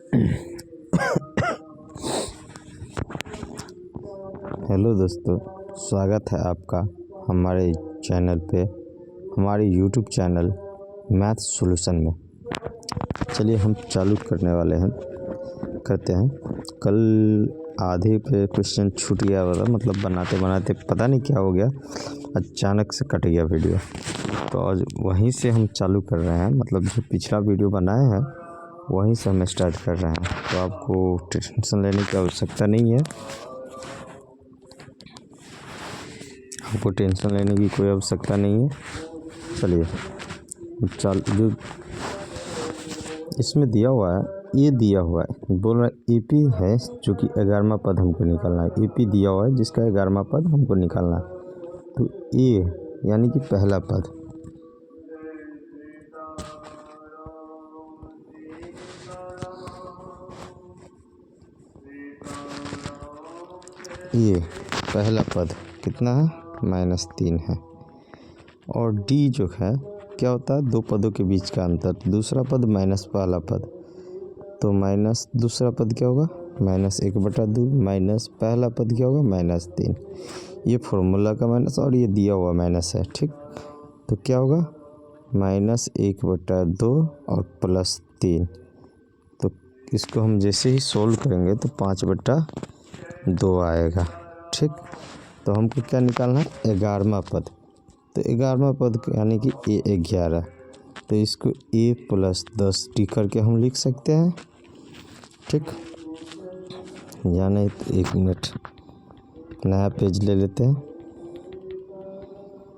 Hello दोस्तों, स्वागत है आपका हमारे चैनल पे, हमारे यूट्यूब चैनल मैथ सॉल्यूशन में। चलिए हम चालू करते हैं। कल आधे पे क्वेश्चन छूट गया वाला, मतलब बनाते बनाते पता नहीं क्या हो गया, अचानक से कट गया वीडियो। तो आज वहीं से हम चालू कर रहे हैं, मतलब जो पिछला वीडियो बनाए हैं वहीं से हम स्टार्ट कर रहे हैं। तो आपको टेंशन लेने की आवश्यकता नहीं है, आपको टेंशन लेने की कोई आवश्यकता नहीं है। चलिए जो इसमें दिया हुआ है, ये दिया हुआ है, बोल रहा है एपी है जो कि 11वां पद हमको निकालना है। एपी दिया हुआ है जिसका 11वां पद हमको निकालना है। तो ए यानी कि पहला पद, ये पहला पद कितना है, -3 है। और डी जो है क्या होता है, दो पदों के बीच का अंतर, दूसरा पद माइनस पहला पद, तो माइनस दूसरा पद क्या होगा, -1/2, माइनस पहला पद क्या होगा, -3। ये फॉर्मूला का माइनस और ये दिया हुआ माइनस है, ठीक। तो क्या होगा, -1/2 और +3। तो इसको हम जैसे ही सोल्व करेंगे तो 5/2 आएगा, ठीक। तो हमको क्या निकालना है, 11वां पद। तो 11वां पद यानी कि A11, तो इसको A + 10D करके हम लिख सकते हैं, ठीक। या नहीं तो 1 मिनट नया पेज ले लेते हैं।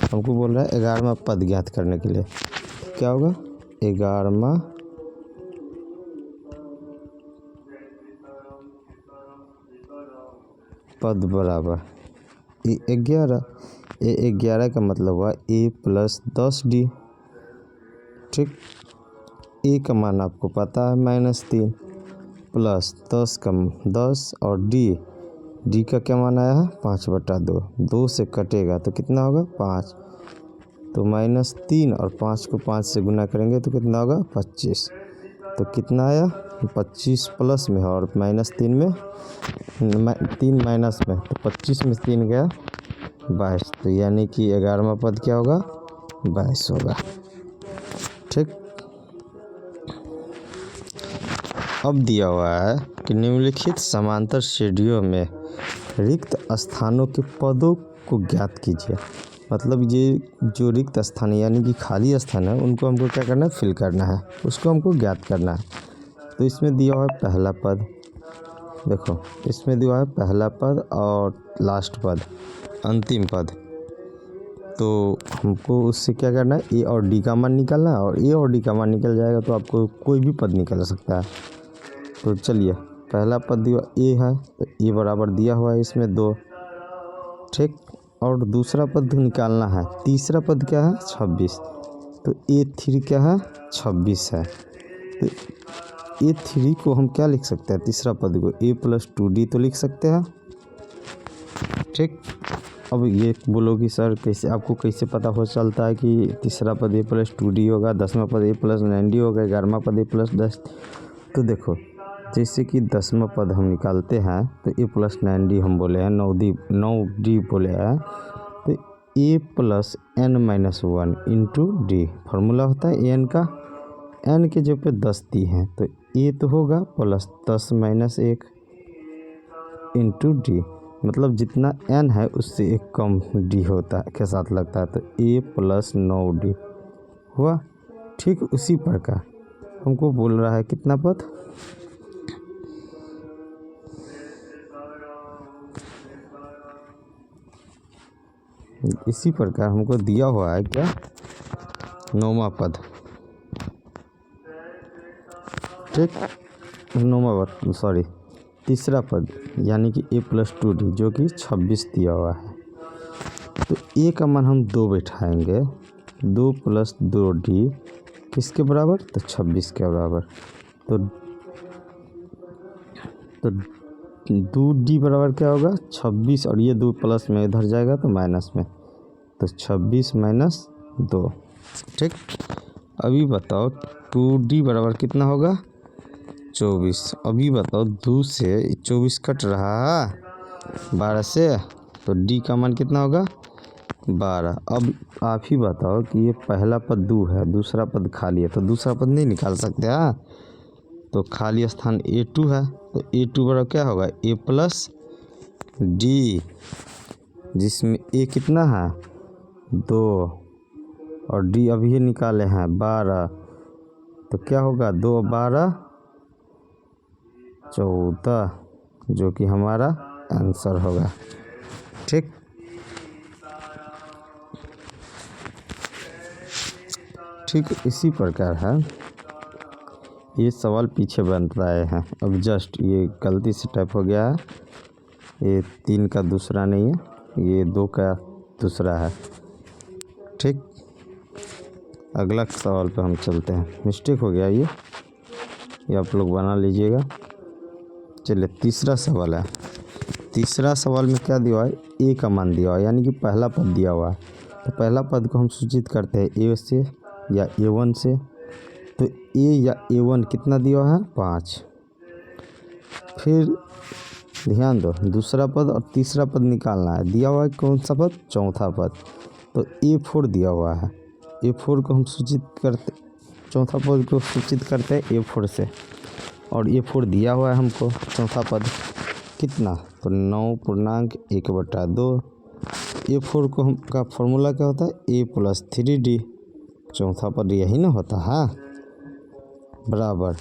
हमको बोल रहा है 11वां पद ज्ञात करने के लिए, क्या होगा, 11वां पद बराबर A11। A11 का मतलब हुआ A + 10D, ठीक। A का मान आपको पता है -3, प्लस 10 और D का क्या मान आया है, 5/2। 2 से कटेगा तो कितना होगा, 5। तो -3 और 5 को 5 से गुना करेंगे तो कितना होगा, 25। तो कितना आया, 25 प्लस में है और -3 में, 3 माइनस में, तो 25 में 3 गया 22। तो यानी कि 11वां पद क्या होगा, 22 होगा, ठीक। अब दिया हुआ है कि निम्नलिखित समांतर श्रेणियों में रिक्त स्थानों के पदों को ज्ञात कीजिए। मतलब ये जो रिक्त स्थान यानी कि खाली स्थान है उनको हमको क्या करना है, फिल करना है, उसको हमको ज्ञात करना है। तो इसमें दिया हुआ है पहला पद, देखो इसमें दिया हुआ है पहला पद और लास्ट पद, अंतिम पद। तो हमको उससे क्या करना है, ए और डी का मान निकालना है, और ए और डी का मान निकल जाएगा तो आपको कोई भी पद निकल सकता है। तो चलिए पहला पद दिया ए है, तो ए बराबर दिया हुआ है इसमें 2, ठीक। और दूसरा पद निकालना है, तीसरा पद क्या है, 26। तो A3 क्या है, 26 है। तो A3 को हम क्या लिख सकते हैं, तीसरा पद को A + 2D तो लिख सकते हैं, ठीक। अब ये बोलो कि सर कैसे, आपको कैसे पता हो चलता है कि तीसरा पद A + 2D होगा, 10वां पद A + 9D होगा, 11वां पद A + 10। तो देखो जैसे कि 10वां पद हम निकालते हैं तो A + 9D हम बोले हैं, 9D बोले हैं। तो A + n-1 into D formula होता है n का, n के जगह पे 10 दी हैं तो A तो होगा +10 - 1 इंटू D, मतलब जितना n है उससे एक कम D होता है के साथ लगता है, तो A + 9D हुआ, ठीक। उसी प्रकार हमको बोल रहा है कितना पद, इसी प्रकार हमको दिया हुआ है क्या, 9वां पद, ठीक। 9वां पद सॉरी तीसरा पद यानी कि A + 2D जो कि 26 दिया हुआ है। तो A का मान हम 2 बैठाएंगे, 2 + 2D किसके बराबर, तो 26 के बराबर। तो 2D बराबर क्या होगा, 26, और ये 2 प्लस में इधर जाएगा तो माइनस में, तो 26 - 2, ठीक। अभी बताओ 2D बराबर कितना होगा, 24। अभी बताओ 2 से 24 कट रहा है 12 से, तो डी का मान कितना होगा 12। अब आप ही बताओ कि ये पहला पद 2 है, दूसरा पद खाली है, तो दूसरा पद नहीं निकाल सकते हाँ। तो खाली स्थान A2 है, तो A2 बराबर क्या होगा A प्लस डी, जिसमें A कितना है 2 और डी अभी निकाले हैं 12, तो क्या होगा 2 12 14, जो कि हमारा आंसर होगा। ठीक, ठीक इसी प्रकार है ये सवाल पीछे बन रहे हैं। अब जस्ट ये गलती से टाइप हो गया है, ये 3 का दूसरा नहीं है, ये 2 का दूसरा है। ठीक, अगला सवाल पे हम चलते हैं। मिस्टेक हो गया ये आप लोग बना लीजिएगा। चलिए तीसरा सवाल है। तीसरा सवाल में क्या दिया है ए का मान दिया हुआ है, यानी कि पहला पद दिया हुआ है। तो पहला पद को हम सूचित करते हैं ए से या A1 से। तो ए या A1 कितना दिया हुआ है 5। फिर ध्यान दो दूसरा पद और तीसरा पद निकालना है। दिया हुआ है कौन सा पद चौथा पद, तो A4 दिया हुआ है। A4 को हम सूचित करते, चौथा पद को सूचित करते हैं A4 से, और A4 दिया हुआ है हमको चौथा पद कितना, तो 9.1/2। A4 को हम का फॉर्मूला क्या होता है A प्लस 3D, चौथा पद यही ना होता है, बराबर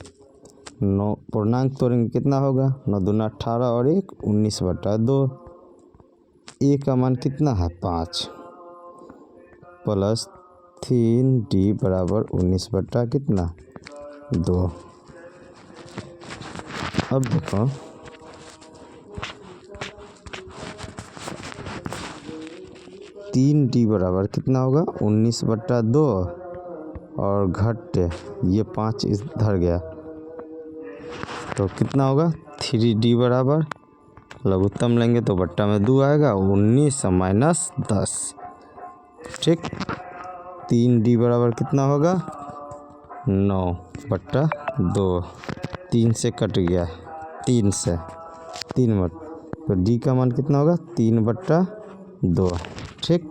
9 पूर्णांक तोड़ेंगे कितना होगा 9 दूना 18 और 1 19/2। ए का मान कितना है 5 प्लस 3D बराबर 19 कितना 2। अब देखो तीन डी बराबर कितना होगा 19/2 और घट ये 5 इधर गया, तो कितना होगा 3D बराबर लघुत्तम लेंगे तो बट्टा में 2 आएगा 19 माइनस 10। ठीक, 3D बराबर कितना होगा 9/2, 3 से कट गया 3 से 3 बट, तो डी का मान कितना होगा 3/2। ठीक,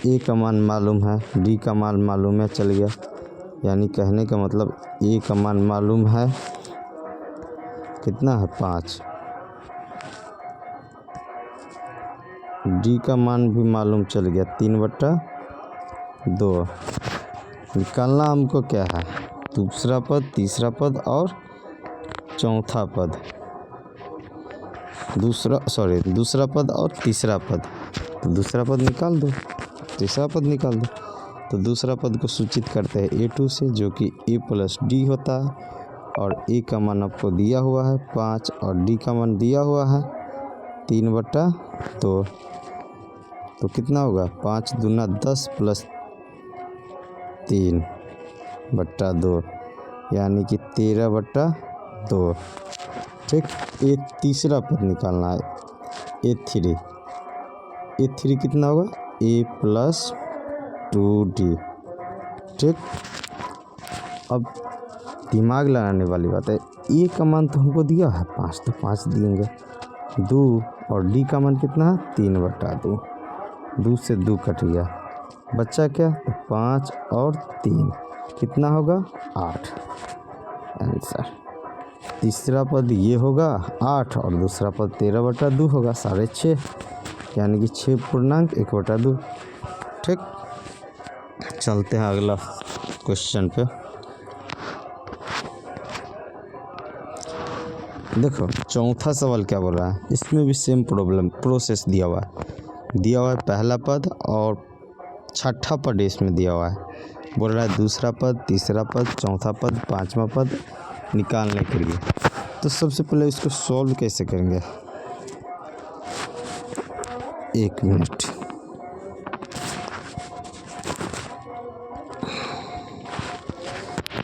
ए का मान मालूम है, डी का मान मालूम है, चल गया। यानी कहने का मतलब ए का मान मालूम है कितना है 5, डी का मान भी मालूम चल गया 3/2। निकालना हमको क्या है दूसरा पद तीसरा पद और चौथा पद, दूसरा पद और तीसरा पद। तो दूसरा पद निकाल दो, तीसरा पद निकाल दो। तो दूसरा पद को सूचित करते हैं A2 से, जो कि A प्लस डी होता है, और ए का मान आपको दिया हुआ है 5 और डी का मान दिया हुआ है 3/2। तो कितना होगा 5 दूना 10 प्लस 3/2, यानी कि 13/2। ठीक, ये तीसरा पद निकालना है A3 कितना होगा A प्लस 2D। ठीक, अब दिमाग लगाने वाली बात है, ए का मान तो हमको दिया है 5, तो 5 देंगे 2, और डी का मान कितना है 3/2, 2 से 2 कट गया, बच्चा क्या तो 5 और 3 कितना होगा 8 आंसर। तीसरा पद ये होगा 8 और दूसरा पद 13/2 होगा 6.5, यानी कि 6.1/2। ठीक, चलते हैं अगला क्वेश्चन पे। देखो चौथा सवाल क्या बोल रहा है, इसमें भी सेम प्रॉब्लम प्रोसेस दिया हुआ है पहला पद और छठा पद इसमें दिया हुआ है। बोल रहा है दूसरा पद तीसरा पद चौथा पद पांचवा पद निकालने के लिए। तो सबसे पहले इसको सॉल्व कैसे करेंगे, 1 मिनट।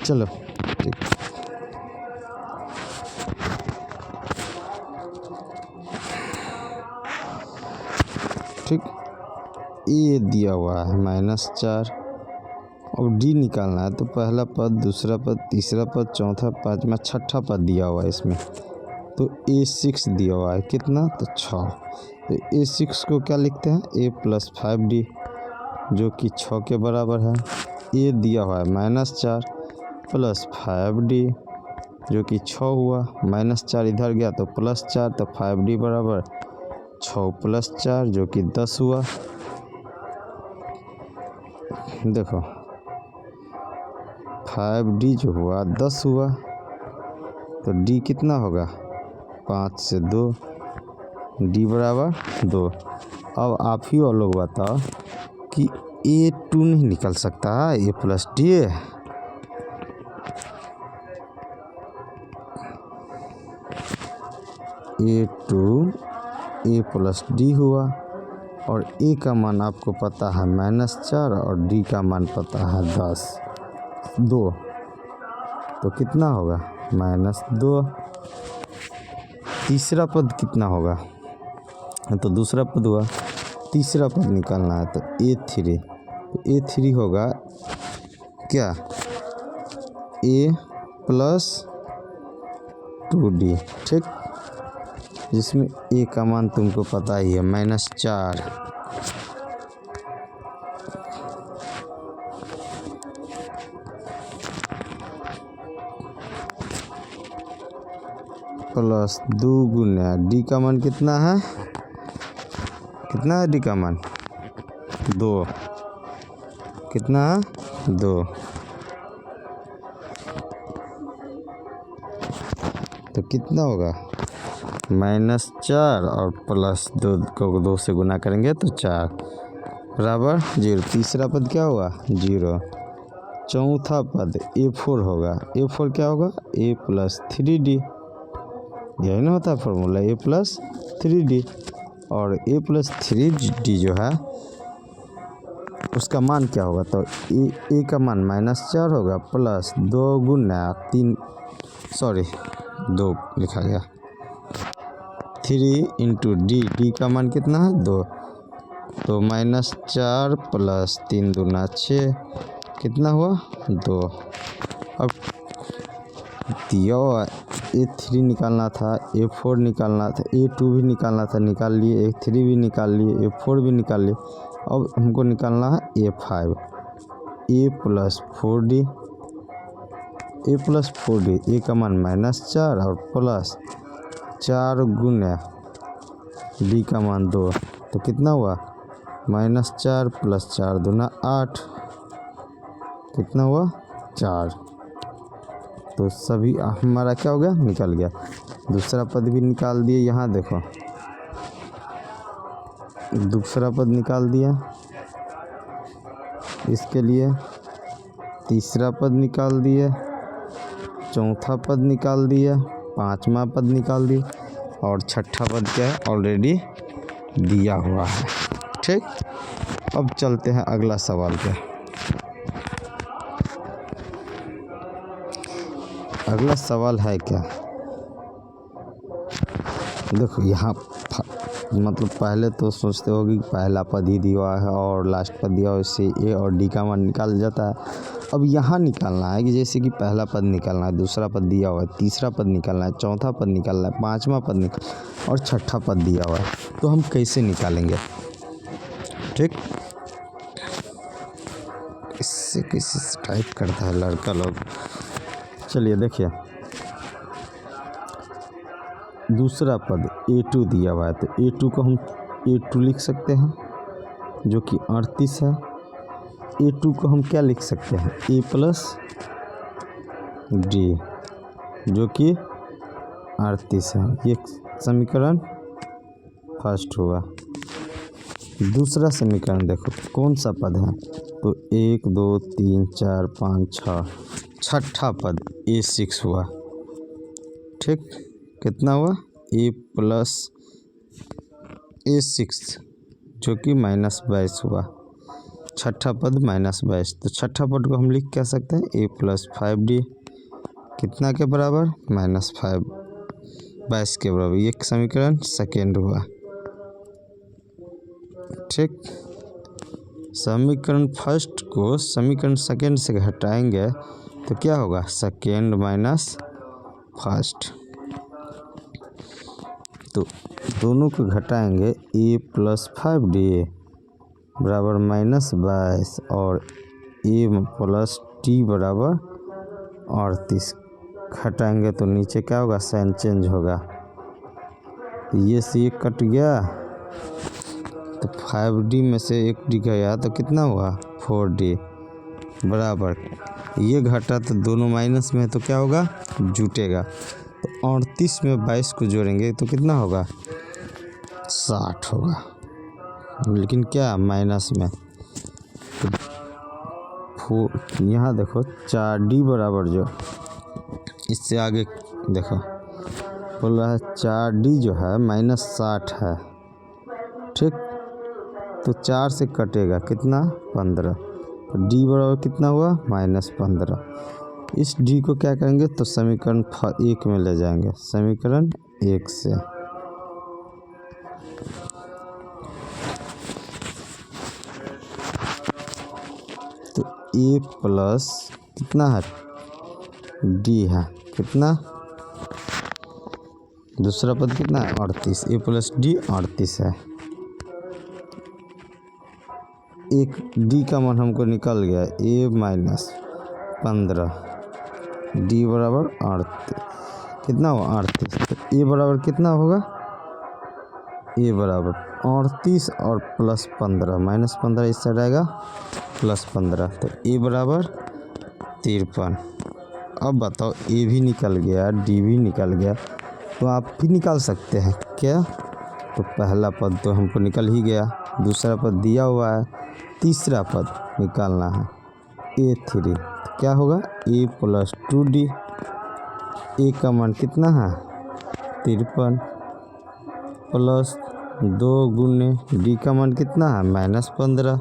चलो ठीक, ठीक, ये दिया हुआ है -4 और डी निकालना है तो पहला पद, दूसरा पद, तीसरा पद, चौथा, पाँचवा, छठा पद दिया हुआ है इसमें। तो A6 दिया हुआ है कितना, तो 6। तो A6 को क्या लिखते हैं, A + 5D जो कि 6 के बराबर है। ए दिया हुआ है -4 + 5D जो कि 6 हुआ, -4 इधर गया तो +4, तो 5D बराबर 6 + 4 जो कि 10 हुआ। देखो 5D जो हुआ 10 हुआ, तो D कितना होगा, 5 से 2, D बराबर 2। अब आप ही और लोग बताओ कि A2 नहीं निकल सकता है, A + D। A2 A + D हुआ और A का मान आपको पता है -4 और D का मान पता है 2। तो कितना होगा, -2। तीसरा पद कितना होगा, तो दूसरा पद हुआ, तीसरा पद निकालना है तो A3। तो A3 होगा क्या, A + 2D, ठीक, जिसमें A का मान तुमको पता ही है -4। +2 गुना D का मान कितना है, कितना है D का मान, 2, कितना है 2। तो कितना होगा, -4 और +2 को 2 से गुना करेंगे तो 4 बराबर 0। तीसरा पद क्या हुआ, 0। चौथा पद A4 होगा, A4 क्या होगा, A + 3D, यही ना होता है फॉर्मूला, A + 3D। और A + 3D जो है उसका मान क्या होगा, तो A का मान -4 होगा +2 गुना 3, सॉरी 2 लिखा गया, 3 × D का मान कितना है, 2। तो -4 + 3 दूना 6, कितना हुआ, 2। अब दिया हुआ A3 निकालना था, A4 निकालना था, A2 भी निकालना था, निकाल लिए, A3 भी निकाल लिए, A4 भी निकाल लिए। अब हमको निकालना है A5, A + 4D, A + 4D, A का मान -4 और +4 गुना D का मान 2, तो कितना हुआ, -4 + 4 दूना 8, कितना हुआ, 4। तो सभी हमारा क्या हो गया, निकल गया। दूसरा पद भी निकाल दिए, यहाँ देखो दूसरा पद निकाल दिया इसके लिए, तीसरा पद निकाल दिए, चौथा पद निकाल दिया, पांचवा पद निकाल दिए और छठा पद क्या है, ऑलरेडी दिया हुआ है, ठीक। अब चलते हैं अगला सवाल पे। अगला सवाल है क्या, देखो यहाँ मतलब पहले तो सोचते हो कि पहला पद ही दिया है और लास्ट पद दिया हो, इससे A और D का मान निकाल जाता है। अब यहाँ निकालना है कि जैसे कि पहला पद निकालना है, दूसरा पद दिया हुआ है, तीसरा पद निकालना है, चौथा पद निकालना है, पांचवा पद निकाल और छठा पद दिया हुआ है, तो हम कैसे निकालेंगे, ठीक। इससे कैसे टाइप करता है लड़का लोग, चलिए देखिए, दूसरा पद A2 दिया हुआ है, तो A2 को हम A2 लिख सकते हैं जो कि 38 है। A2 को हम क्या लिख सकते हैं, A + D जो कि 38 है, ये समीकरण फर्स्ट हुआ। दूसरा समीकरण देखो कौन सा पद है, तो 1 2 3 4 5 6, छठा पद A6 हुआ, ठीक। कितना हुआ, A + A6 जो कि -22 हुआ, छठा पद -22। तो छठा पद को हम लिख क्या सकते हैं, A + 5D कितना के बराबर, -5, 22 के बराबर, ये समीकरण सेकेंड हुआ, ठीक। समीकरण फर्स्ट को समीकरण सेकेंड से घटाएंगे तो क्या होगा, सेकेंड माइनस फर्स्ट। तो दोनों को घटाएंगे, a प्लस 5d बराबर -22 और a प्लस t बराबर 38। घटाएंगे तो नीचे क्या होगा, साइन चेंज होगा, ये से एक कट गया तो 5d में से 1d गया तो कितना हुआ, 4d बराबर, ये घटा तो दोनों माइनस में है तो क्या होगा, जुटेगा। तो 38 में 22 को जोड़ेंगे तो कितना होगा, 60 होगा, लेकिन क्या माइनस में। तो यहाँ देखो 4d बराबर जो, इससे आगे देखो बोल रहा है 4d जो है -60 है, ठीक। तो 4 से कटेगा कितना, 15, तो d बराबर कितना हुआ, -15। इस d को क्या करेंगे, तो समीकरण 1 में ले जाएंगे, समीकरण 1 से। तो a प्लस कितना है, d है कितना, दूसरा पद कितना है, 38, a प्लस d 38 है। एक d का मान हमको निकल गया, a माइनस 15, d बराबर 38, कितना हुआ 38। तो a बराबर कितना होगा, a बराबर 38 और प्लस 15, -15 इस साइड आएगा, प्लस 15, तो a बराबर 53। अब बताओ a भी निकल गया, d भी निकल गया, तो आप भी निकाल सकते हैं क्या। तो पहला पद तो हमको निकल ही गया, दूसरा पद दिया हुआ है, तीसरा पद निकालना है, a3। तो क्या होगा, a प्लस 2d, a का मान कितना है, 53, प्लस 2 गुने d का मान कितना है, -15,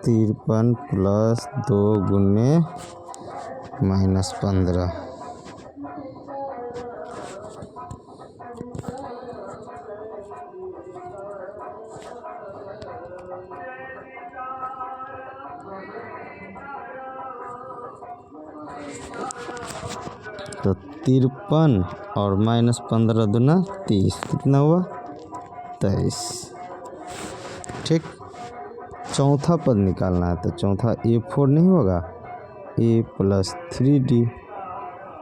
तिरपन प्लस 2 गुने -15, तो 53 और -15 दूना 30, कितना हुआ, 23, ठीक। चौथा पद निकालना है, तो चौथा a4 नहीं होगा, a प्लस 3d,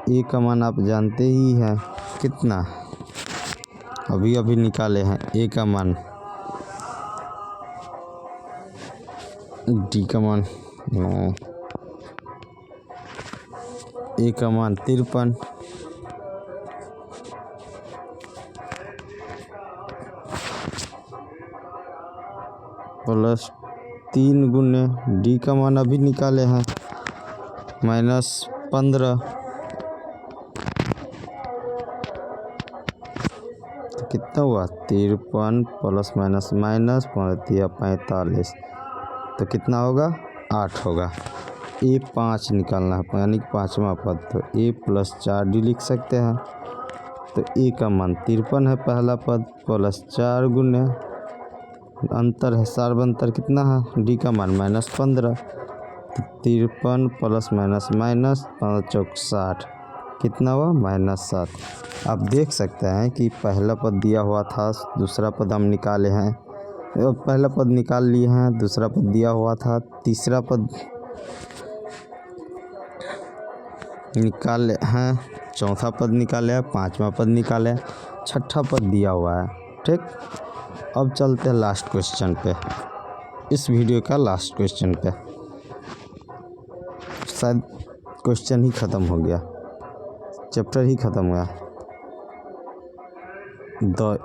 a का मान आप जानते ही हैं कितना, अभी निकाले हैं, a का मान, d का मान, a का मान 53, प्लस 3 गुने d का मान अभी निकाले हैं, -15, तो कितना हुआ, 53 प्लस माइनस 45, तो कितना होगा, 8 होगा। a5 निकालना है, यानी कि पाँचवा पद, तो a प्लस 4d लिख सकते हैं। तो a का मान 53 है पहला पद, प्लस 4 गुने अंतर है, सार्वंतर कितना है, d का मान -15, तो 53 प्लस माइनस 5 चौक 60, कितना हुआ, -7। आप देख सकते हैं कि पहला पद दिया हुआ था, दूसरा पद हम निकाले हैं, पहला पद निकाल लिए हैं, दूसरा पद दिया हुआ था, तीसरा पद निकाले हैं, चौथा पद निकाले हैं, पांचवा पद निकाले हैं, छठा पद दिया हुआ है, ठीक। अब चलते हैं लास्ट क्वेश्चन पे, इस वीडियो का लास्ट क्वेश्चन पे, शायद क्वेश्चन ही ख़त्म हो गया, चैप्टर ही ख़त्म हुआ,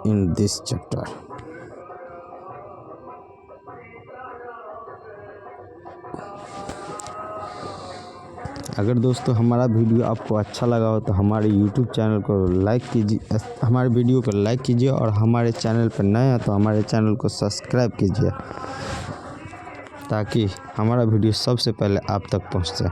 इन दिस चैप्टर। अगर दोस्तों हमारा वीडियो आपको अच्छा लगा हो तो हमारे YouTube चैनल को लाइक कीजिए, हमारे वीडियो को लाइक कीजिए, और हमारे चैनल पर नए हैं तो हमारे चैनल को सब्सक्राइब कीजिए, ताकि हमारा वीडियो सबसे पहले आप तक पहुंचे।